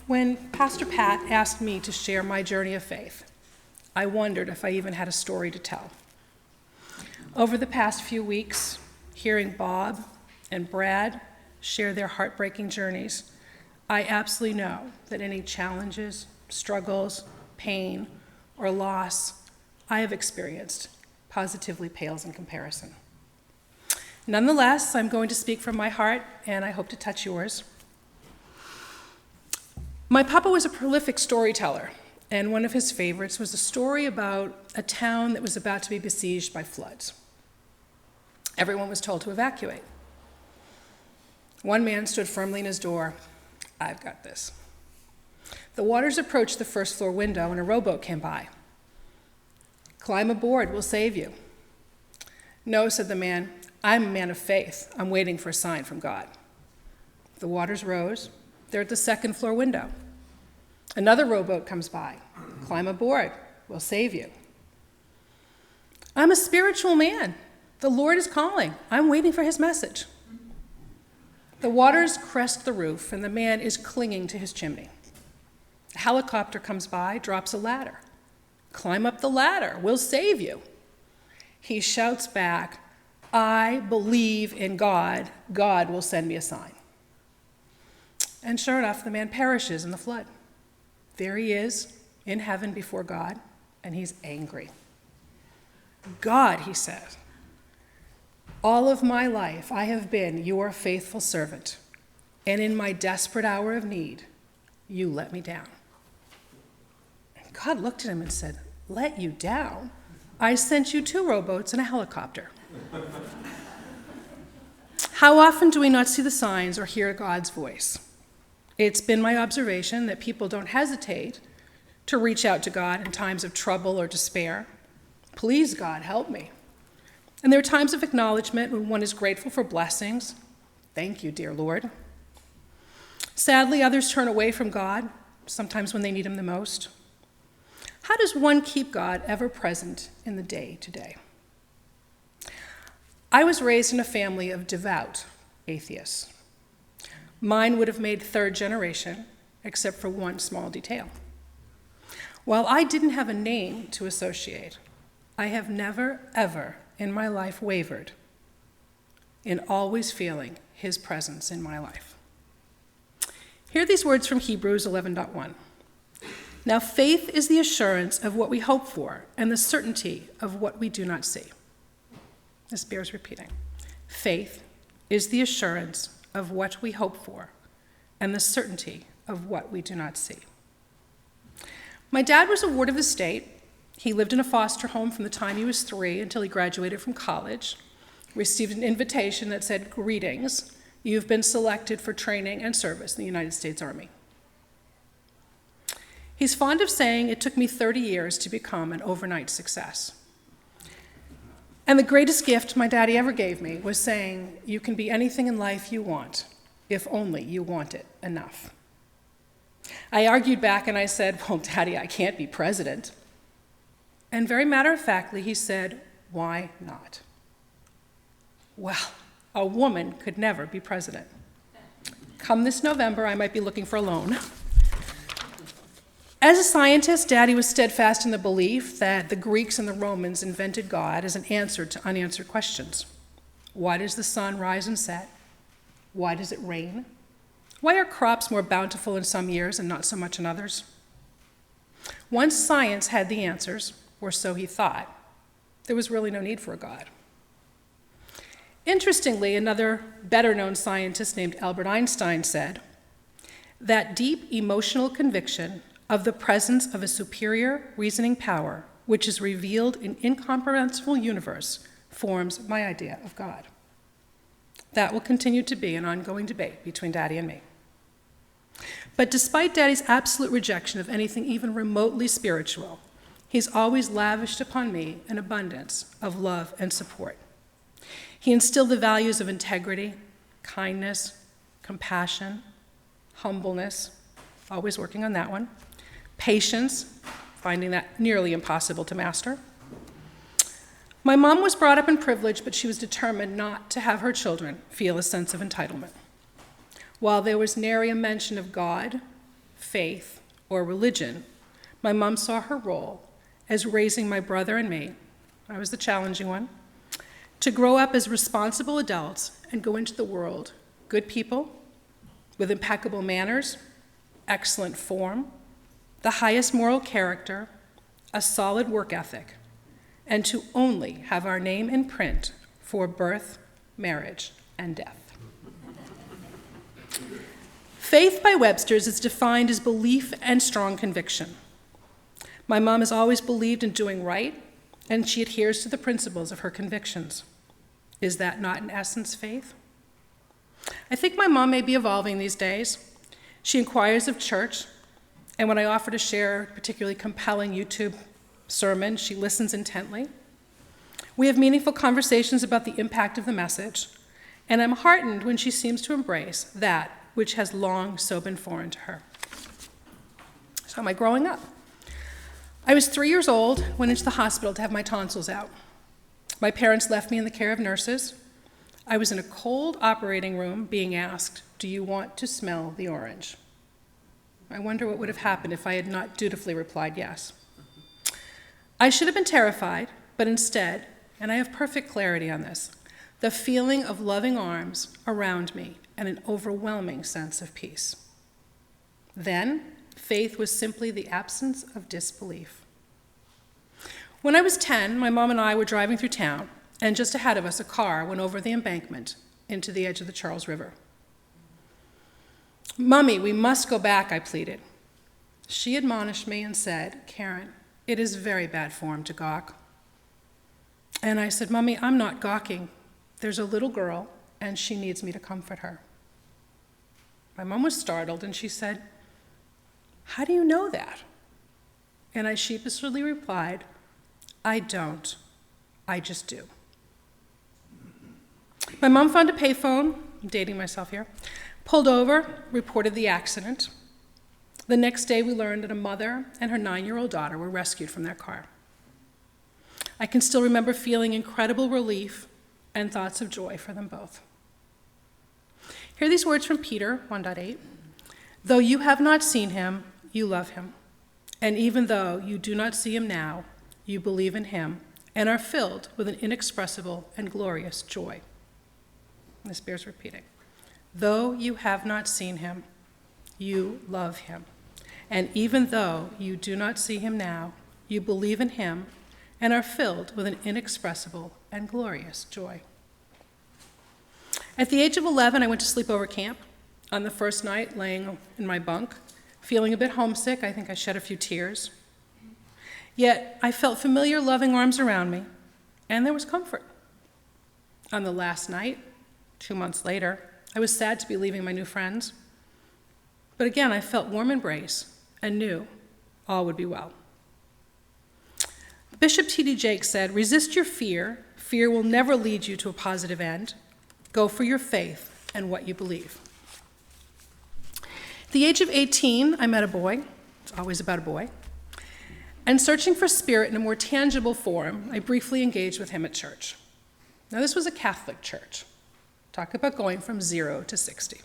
When Pastor Pat asked me to share my journey of faith, I wondered if I even had a story to tell. Over the past few weeks, hearing Bob and Brad share their heartbreaking journeys, I absolutely know that any challenges, struggles, pain, or loss I have experienced positively pales in comparison. Nonetheless, I'm going to speak from my heart, and I hope to touch yours. My papa was a prolific storyteller, and one of his favorites was a story about a town that was about to be besieged by floods. Everyone was told to evacuate. One man stood firmly in his door. "I've got this." The waters approached the first floor window, and a rowboat came by. "Climb aboard, we'll save you." "No," said the man. "I'm a man of faith. I'm waiting for a sign from God." The waters rose. They're at the second floor window. Another rowboat comes by. "Climb aboard, we'll save you." "I'm a spiritual man. The Lord is calling. I'm waiting for his message." The waters crest the roof, and the man is clinging to his chimney. A helicopter comes by, drops a ladder. "Climb up the ladder, we'll save you." He shouts back, "I believe in God. God will send me a sign." And sure enough, the man perishes in the flood. There he is in heaven before God, and he's angry. "God," he says, "all of my life I have been your faithful servant, and in my desperate hour of need, you let me down." And God looked at him and said, "Let you down? I sent you 2 rowboats and a helicopter." How often do we not see the signs or hear God's voice? It's been my observation that people don't hesitate to reach out to God in times of trouble or despair. "Please, God, help me." And there are times of acknowledgement when one is grateful for blessings. "Thank you, dear Lord." Sadly, others turn away from God, sometimes when they need him the most. How does one keep God ever present in the day-to-day? I was raised in a family of devout atheists. Mine would have made 3rd generation, except for one small detail. While I didn't have a name to associate, I have never, ever in my life wavered in always feeling his presence in my life. Hear these words from Hebrews 11:1. "Now faith is the assurance of what we hope for and the certainty of what we do not see." This bears repeating. Faith is the assurance of what we hope for and the certainty of what we do not see. My dad was a ward of the state. He lived in a foster home from the time he was 3 until he graduated from college, received an invitation that said, "Greetings, you've been selected for training and service in the United States Army." He's fond of saying it took me 30 years to become an overnight success. And the greatest gift my daddy ever gave me was saying, "You can be anything in life you want, if only you want it enough." I argued back and I said, "Well, Daddy, I can't be president." And very matter-of-factly, he said, "Why not?" Well, a woman could never be president. Come this November, I might be looking for a loan. As a scientist, Daddy was steadfast in the belief that the Greeks and the Romans invented God as an answer to unanswered questions. Why does the sun rise and set? Why does it rain? Why are crops more bountiful in some years and not so much in others? Once science had the answers, or so he thought, there was really no need for a God. Interestingly, another better-known scientist named Albert Einstein said that deep emotional conviction of the presence of a superior reasoning power, which is revealed in incomprehensible universe, forms my idea of God. That will continue to be an ongoing debate between Daddy and me. But despite Daddy's absolute rejection of anything even remotely spiritual, he's always lavished upon me an abundance of love and support. He instilled the values of integrity, kindness, compassion, humbleness, always working on that one, patience, finding that nearly impossible to master. My mom was brought up in privilege, but she was determined not to have her children feel a sense of entitlement. While there was nary a mention of God, faith, or religion, my mom saw her role as raising my brother and me, I was the challenging one, to grow up as responsible adults and go into the world good people with impeccable manners, excellent form, the highest moral character, a solid work ethic, and to only have our name in print for birth, marriage, and death. Faith by Webster's is defined as belief and strong conviction. My mom has always believed in doing right, and she adheres to the principles of her convictions. Is that not, in essence, faith? I think my mom may be evolving these days. She inquires of church, and when I offer to share a particularly compelling YouTube sermon, she listens intently. We have meaningful conversations about the impact of the message, and I'm heartened when she seems to embrace that which has long so been foreign to her. So am I growing up? I was 3 years old, went into the hospital to have my tonsils out. My parents left me in the care of nurses. I was in a cold operating room being asked, "Do you want to smell the orange?" I wonder what would have happened if I had not dutifully replied yes. I should have been terrified, but instead, and I have perfect clarity on this, the feeling of loving arms around me and an overwhelming sense of peace. Then, faith was simply the absence of disbelief. When I was 10, my mom and I were driving through town, and just ahead of us, a car went over the embankment into the edge of the Charles River. "Mummy, we must go back," I pleaded. She admonished me and said, "Karen, it is very bad form to gawk." And I said, "Mummy, I'm not gawking. There's a little girl, and she needs me to comfort her." My mom was startled, and she said, "How do you know that?" And I sheepishly replied, "I don't. I just do." My mom found a payphone, I'm dating myself here, pulled over, reported the accident. The next day, we learned that a mother and her 9-year-old daughter were rescued from their car. I can still remember feeling incredible relief and thoughts of joy for them both. Hear these words from Peter 1:8. "Though you have not seen him, you love him. And even though you do not see him now, you believe in him and are filled with an inexpressible and glorious joy." This bears repeating. Though you have not seen him, you love him. And even though you do not see him now, you believe in him and are filled with an inexpressible and glorious joy. At the age of 11, I went to sleepover camp. On the first night, laying in my bunk, feeling a bit homesick, I think I shed a few tears. Yet I felt familiar, loving arms around me, and there was comfort. On the last night, 2 months later, I was sad to be leaving my new friends. But again, I felt warm embrace and knew all would be well. Bishop T.D. Jakes said, "Resist your fear. Fear will never lead you to a positive end. Go for your faith and what you believe." At the age of 18, I met a boy. It's always about a boy. And searching for spirit in a more tangible form, I briefly engaged with him at church. Now, this was a Catholic church. Talk about going from 0 to 60.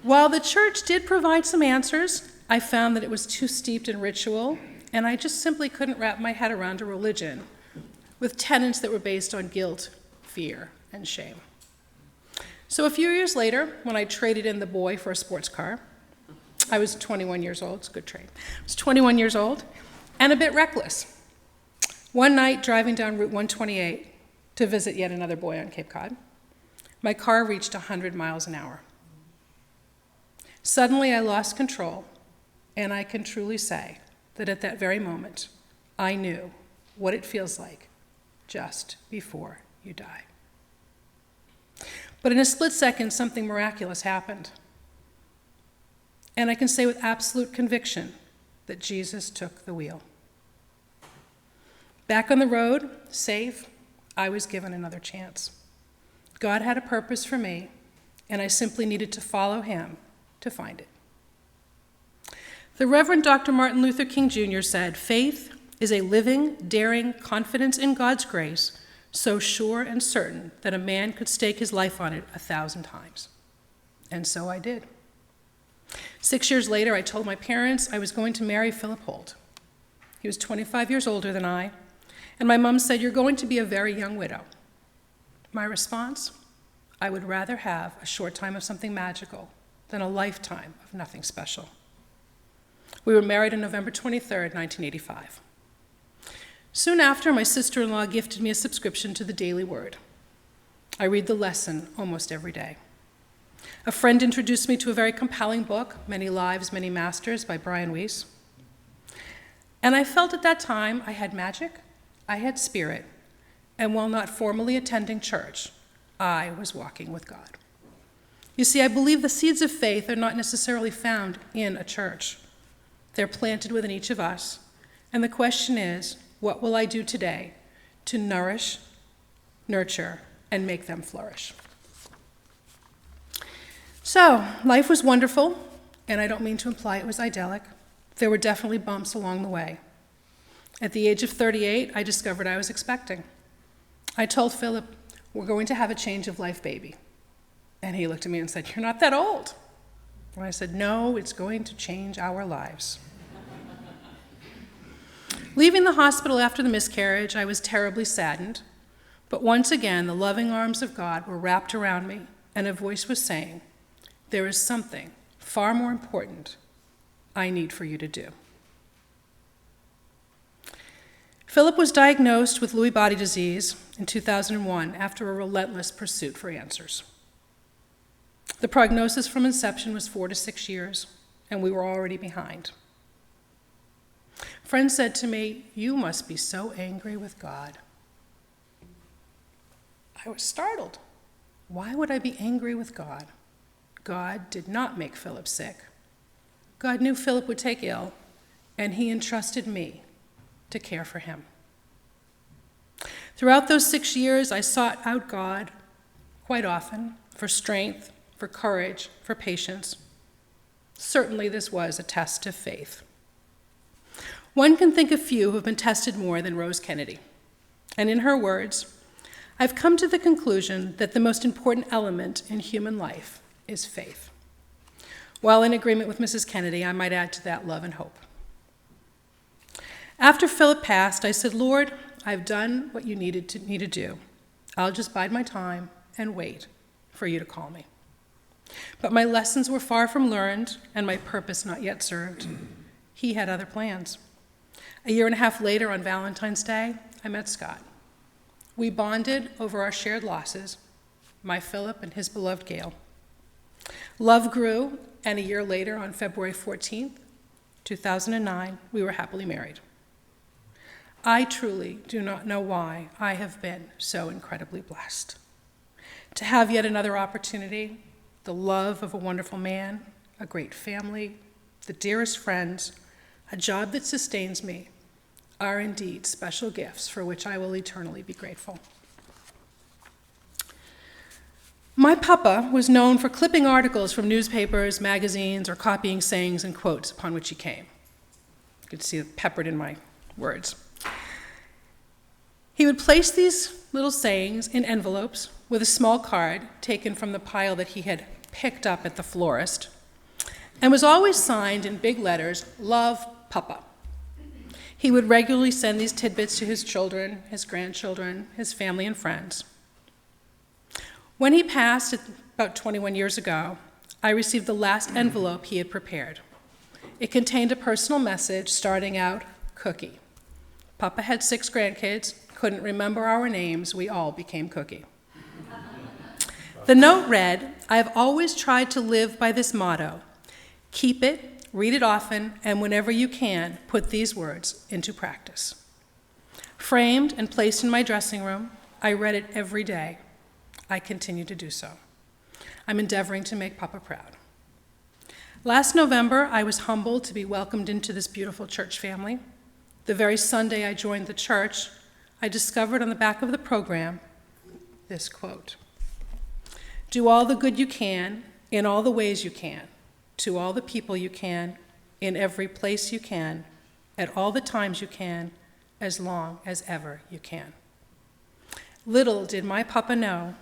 While the church did provide some answers, I found that it was too steeped in ritual, and I just simply couldn't wrap my head around a religion with tenets that were based on guilt, fear, and shame. So a few years later, when I traded in the boy for a sports car, I was 21 years old. It's a good trade. I was 21 years old and a bit reckless. One night, driving down Route 128 to visit yet another boy on Cape Cod, my car reached 100 miles an hour. Suddenly, I lost control, and I can truly say that at that very moment, I knew what it feels like just before you die. But in a split second, something miraculous happened. And I can say with absolute conviction that Jesus took the wheel. Back on the road, safe, I was given another chance. God had a purpose for me, and I simply needed to follow him to find it. The Reverend Dr. Martin Luther King Jr. said, "Faith is a living, daring confidence in God's grace, so sure and certain that a man could stake his life on it 1,000 times. And so I did. 6 years later, I told my parents I was going to marry Philip Holt. He was 25 years older than I, and my mom said, "You're going to be a very young widow." My response? I would rather have a short time of something magical than a lifetime of nothing special. We were married on November 23rd, 1985. Soon after, my sister-in-law gifted me a subscription to the Daily Word. I read the lesson almost every day. A friend introduced me to a very compelling book, Many Lives, Many Masters by Brian Weiss. And I felt at that time I had magic, I had spirit, and while not formally attending church, I was walking with God. You see, I believe the seeds of faith are not necessarily found in a church. They're planted within each of us, and the question is, what will I do today to nourish, nurture, and make them flourish? So, life was wonderful, and I don't mean to imply it was idyllic. There were definitely bumps along the way. At the age of 38, I discovered I was expecting. I told Philip, "We're going to have a change of life, baby." And he looked at me and said, "You're not that old." And I said, "No, it's going to change our lives." Leaving the hospital after the miscarriage, I was terribly saddened. But once again, the loving arms of God were wrapped around me, and a voice was saying, "There is something far more important I need for you to do." Philip was diagnosed with Lewy body disease in 2001 after a relentless pursuit for answers. The prognosis from inception was 4 to 6 years, and we were already behind. Friends said to me, "You must be so angry with God." I was startled. Why would I be angry with God? God did not make Philip sick. God knew Philip would take ill, and he entrusted me to care for him. Throughout those 6 years, I sought out God quite often for strength, for courage, for patience. Certainly, this was a test of faith. One can think of few who have been tested more than Rose Kennedy. And in her words, "I've come to the conclusion that the most important element in human life is faith." While in agreement with Mrs. Kennedy, I might add to that love and hope. After Philip passed, I said, "Lord, I've done what you needed me to do. I'll just bide my time and wait for you to call me." But my lessons were far from learned and my purpose not yet served. He had other plans. A year and a half later, on Valentine's Day, I met Scott. We bonded over our shared losses, my Philip and his beloved Gail. Love grew, and a year later, on February 14th, 2009, we were happily married. I truly do not know why I have been so incredibly blessed. To have yet another opportunity, the love of a wonderful man, a great family, the dearest friends, a job that sustains me, are indeed special gifts for which I will eternally be grateful. My papa was known for clipping articles from newspapers, magazines, or copying sayings and quotes upon which he came. You could see it peppered in my words. He would place these little sayings in envelopes with a small card taken from the pile that he had picked up at the florist, and was always signed in big letters, "Love, Papa." He would regularly send these tidbits to his children, his grandchildren, his family and friends. When he passed about 21 years ago, I received the last envelope he had prepared. It contained a personal message starting out, "Cookie. Papa had 6 grandkids, couldn't remember our names, we all became Cookie." The note read, "I have always tried to live by this motto. Keep it, read it often, and whenever you can, put these words into practice." Framed and placed in my dressing room, I read it every day. I continue to do so. I'm endeavoring to make Papa proud. Last November, I was humbled to be welcomed into this beautiful church family. The very Sunday I joined the church, I discovered on the back of the program this quote: "Do all the good you can, in all the ways you can, to all the people you can, in every place you can, at all the times you can, as long as ever you can." Little did my papa know,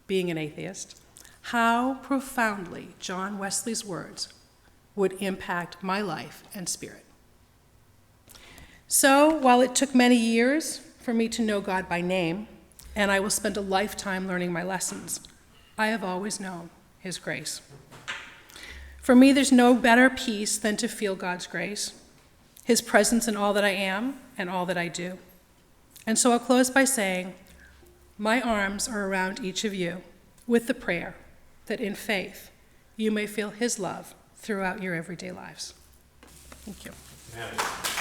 being an atheist, how profoundly John Wesley's words would impact my life and spirit. So, while it took many years for me to know God by name, and I will spend a lifetime learning my lessons, I have always known his grace. For me, there's no better peace than to feel God's grace, his presence in all that I am and all that I do. And so I'll close by saying, my arms are around each of you with the prayer that in faith you may feel his love throughout your everyday lives. Thank you. Amen.